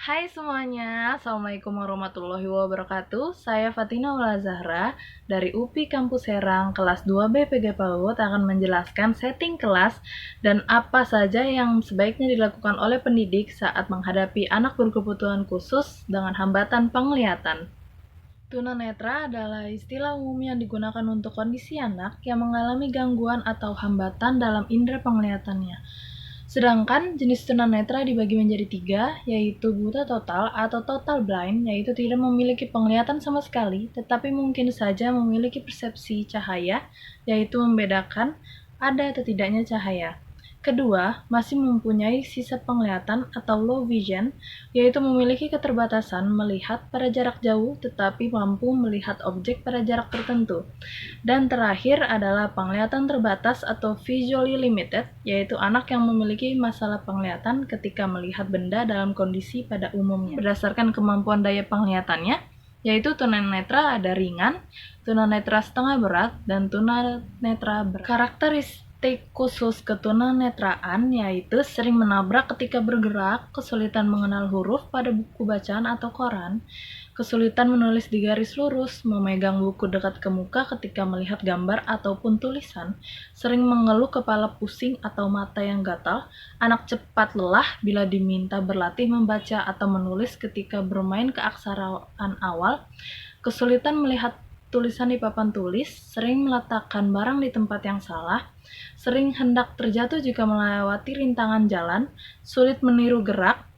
Hai semuanya, Assalamualaikum warahmatullahi wabarakatuh. Saya Fatina Wala Zahra dari UPI Kampus Serang, kelas 2B PG PAUD akan menjelaskan setting kelas dan apa saja yang sebaiknya dilakukan oleh pendidik saat menghadapi anak berkebutuhan khusus dengan hambatan penglihatan. Tunanetra adalah istilah umum yang digunakan untuk kondisi anak yang mengalami gangguan atau hambatan dalam indera penglihatannya. Sedangkan jenis tunanetra dibagi menjadi tiga, yaitu buta total atau total blind, yaitu tidak memiliki penglihatan sama sekali, tetapi mungkin saja memiliki persepsi cahaya, yaitu membedakan ada atau tidaknya cahaya. Kedua, masih mempunyai sisa penglihatan atau low vision, yaitu memiliki keterbatasan melihat pada jarak jauh tetapi mampu melihat objek pada jarak tertentu. Dan terakhir adalah penglihatan terbatas atau visually limited, yaitu anak yang memiliki masalah penglihatan ketika melihat benda dalam kondisi pada umumnya. Berdasarkan kemampuan daya penglihatannya, yaitu tunanetra ada ringan, tunanetra setengah berat, dan tunanetra berat. Karakteristik khusus ketunanetraan yaitu sering menabrak ketika bergerak, kesulitan mengenal huruf pada buku bacaan atau koran, kesulitan menulis di garis lurus, memegang buku dekat ke muka ketika melihat gambar ataupun tulisan, sering mengeluh kepala pusing atau mata yang gatal, anak cepat lelah bila diminta berlatih membaca atau menulis ketika bermain keaksaraan awal, kesulitan melihat tulisan di papan tulis, sering meletakkan barang di tempat yang salah, sering hendak terjatuh jika melewati rintangan jalan, sulit meniru gerak,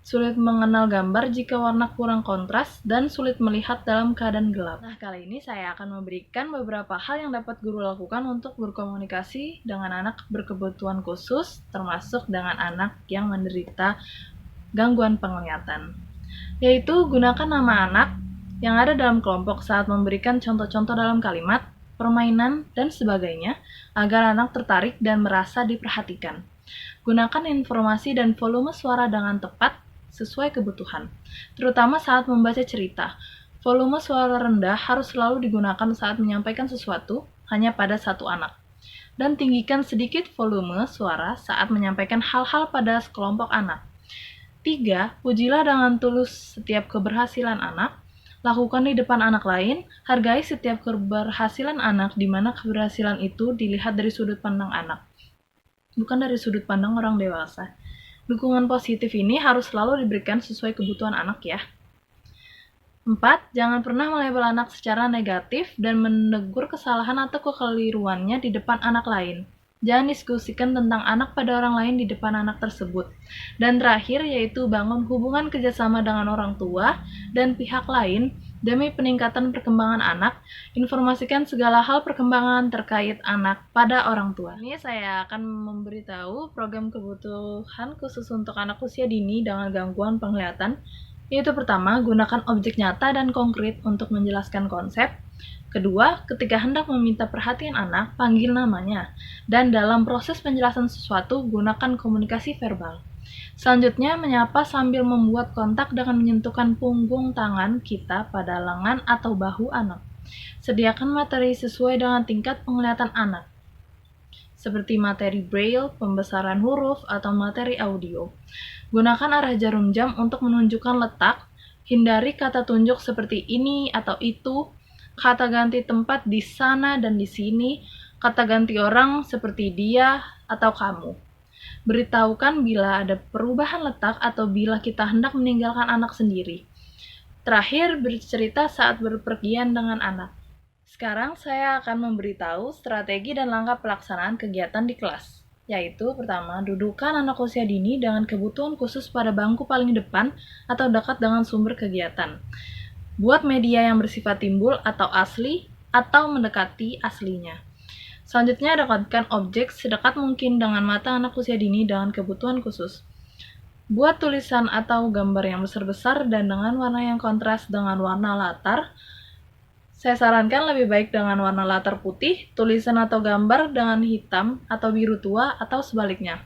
sulit mengenal gambar jika warna kurang kontras, dan sulit melihat dalam keadaan gelap. Nah, kali ini saya akan memberikan beberapa hal yang dapat guru lakukan untuk berkomunikasi dengan anak berkebutuhan khusus, termasuk dengan anak yang menderita gangguan penglihatan. Yaitu gunakan nama anak yang ada dalam kelompok saat memberikan contoh-contoh dalam kalimat, permainan, dan sebagainya, agar anak tertarik dan merasa diperhatikan. Gunakan informasi dan volume suara dengan tepat sesuai kebutuhan, terutama saat membaca cerita. Volume suara rendah harus selalu digunakan saat menyampaikan sesuatu hanya pada satu anak. Dan tinggikan sedikit volume suara saat menyampaikan hal-hal pada sekelompok anak. 3. Pujilah dengan tulus setiap keberhasilan anak. Lakukan di depan anak lain, hargai setiap keberhasilan anak di mana keberhasilan itu dilihat dari sudut pandang anak, bukan dari sudut pandang orang dewasa. Dukungan positif ini harus selalu diberikan sesuai kebutuhan anak ya. 4. Jangan pernah melabel anak secara negatif dan menegur kesalahan atau kekeliruannya di depan anak lain. Jangan diskusikan tentang anak pada orang lain di depan anak tersebut. Dan terakhir yaitu bangun hubungan kerjasama dengan orang tua dan pihak lain demi peningkatan perkembangan anak. Informasikan segala hal perkembangan terkait anak pada orang tua. Ini saya akan memberitahu program kebutuhan khusus untuk anak usia dini dengan gangguan penglihatan. Yaitu pertama, gunakan objek nyata dan konkret untuk menjelaskan konsep. Kedua, ketika hendak meminta perhatian anak, panggil namanya. Dan dalam proses penjelasan sesuatu, gunakan komunikasi verbal. Selanjutnya, menyapa sambil membuat kontak dengan menyentuhkan punggung tangan kita pada lengan atau bahu anak. Sediakan materi sesuai dengan tingkat penglihatan anak, seperti materi braille, pembesaran huruf, atau materi audio. Gunakan arah jarum jam untuk menunjukkan letak. Hindari kata tunjuk seperti ini atau itu, kata ganti tempat di sana dan di sini, kata ganti orang seperti dia atau kamu. Beritahukan bila ada perubahan letak atau bila kita hendak meninggalkan anak sendiri. Terakhir, bercerita saat berpergian dengan anak. Sekarang saya akan memberitahu strategi dan langkah pelaksanaan kegiatan di kelas. Yaitu pertama, dudukkan anak usia dini dengan kebutuhan khusus pada bangku paling depan atau dekat dengan sumber kegiatan. Buat media yang bersifat timbul atau asli atau mendekati aslinya. Selanjutnya, dekatkan objek sedekat mungkin dengan mata anak usia dini dengan kebutuhan khusus. Buat tulisan atau gambar yang besar-besar dan dengan warna yang kontras dengan warna latar. Saya sarankan lebih baik dengan warna latar putih, tulisan atau gambar dengan hitam atau biru tua atau sebaliknya.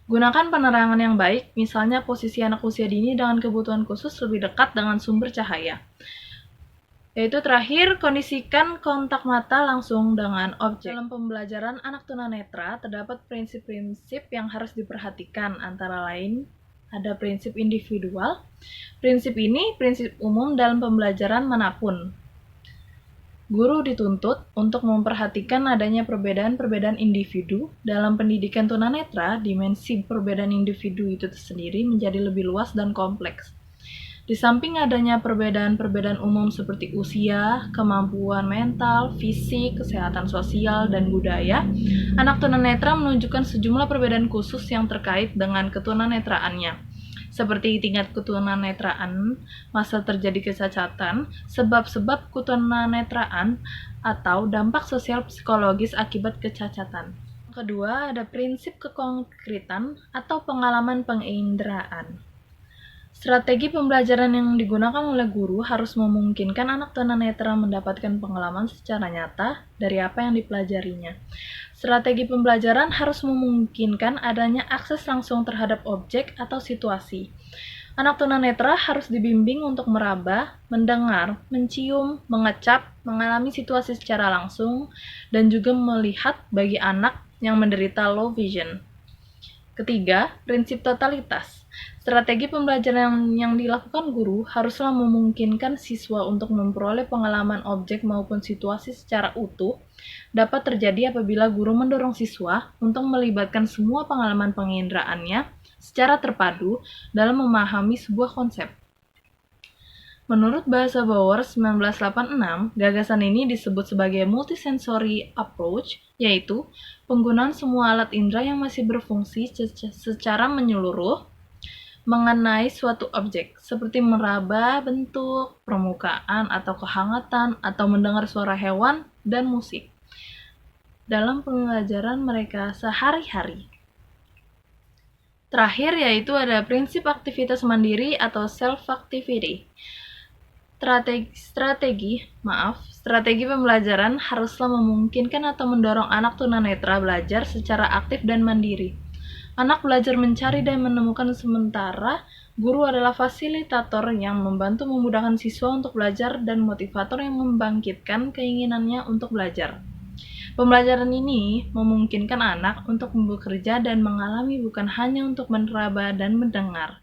Gunakan penerangan yang baik, misalnya posisi anak usia dini dengan kebutuhan khusus lebih dekat dengan sumber cahaya. Yaitu terakhir, kondisikan kontak mata langsung dengan objek. Dalam pembelajaran anak tunanetra, terdapat prinsip-prinsip yang harus diperhatikan, antara lain ada prinsip individual. Prinsip ini prinsip umum dalam pembelajaran manapun. Guru dituntut untuk memperhatikan adanya perbedaan-perbedaan individu. Dalam pendidikan tunanetra, dimensi perbedaan individu itu sendiri menjadi lebih luas dan kompleks. Di samping adanya perbedaan-perbedaan umum seperti usia, kemampuan mental, fisik, kesehatan sosial, dan budaya, anak tunanetra menunjukkan sejumlah perbedaan khusus yang terkait dengan ketunanetraannya, seperti tingkat ketunanetraan, masa terjadi kecacatan, sebab-sebab ketunanetraan, atau dampak sosial psikologis akibat kecacatan. Kedua, ada prinsip kekonkretan atau pengalaman penginderaan. Strategi pembelajaran yang digunakan oleh guru harus memungkinkan anak tunanetra mendapatkan pengalaman secara nyata dari apa yang dipelajarinya. Strategi pembelajaran harus memungkinkan adanya akses langsung terhadap objek atau situasi. Anak tunanetra harus dibimbing untuk meraba, mendengar, mencium, mengecap, mengalami situasi secara langsung, dan juga melihat bagi anak yang menderita low vision. Ketiga, prinsip totalitas. Strategi pembelajaran yang dilakukan guru haruslah memungkinkan siswa untuk memperoleh pengalaman objek maupun situasi secara utuh. Dapat terjadi apabila guru mendorong siswa untuk melibatkan semua pengalaman penginderaannya secara terpadu dalam memahami sebuah konsep. Menurut bahasa Bauer 1986, gagasan ini disebut sebagai multisensory approach, yaitu penggunaan semua alat indera yang masih berfungsi secara menyeluruh mengenai suatu objek, seperti meraba bentuk, permukaan, atau kehangatan, atau mendengar suara hewan dan musik dalam pembelajaran mereka sehari-hari. Terakhir yaitu ada prinsip aktivitas mandiri atau self-activity. Strategi pembelajaran haruslah memungkinkan atau mendorong anak tunanetra belajar secara aktif dan mandiri. Anak belajar mencari dan menemukan, sementara guru adalah fasilitator yang membantu memudahkan siswa untuk belajar dan motivator yang membangkitkan keinginannya untuk belajar. Pembelajaran ini memungkinkan anak untuk bekerja dan mengalami bukan hanya untuk meraba dan mendengar.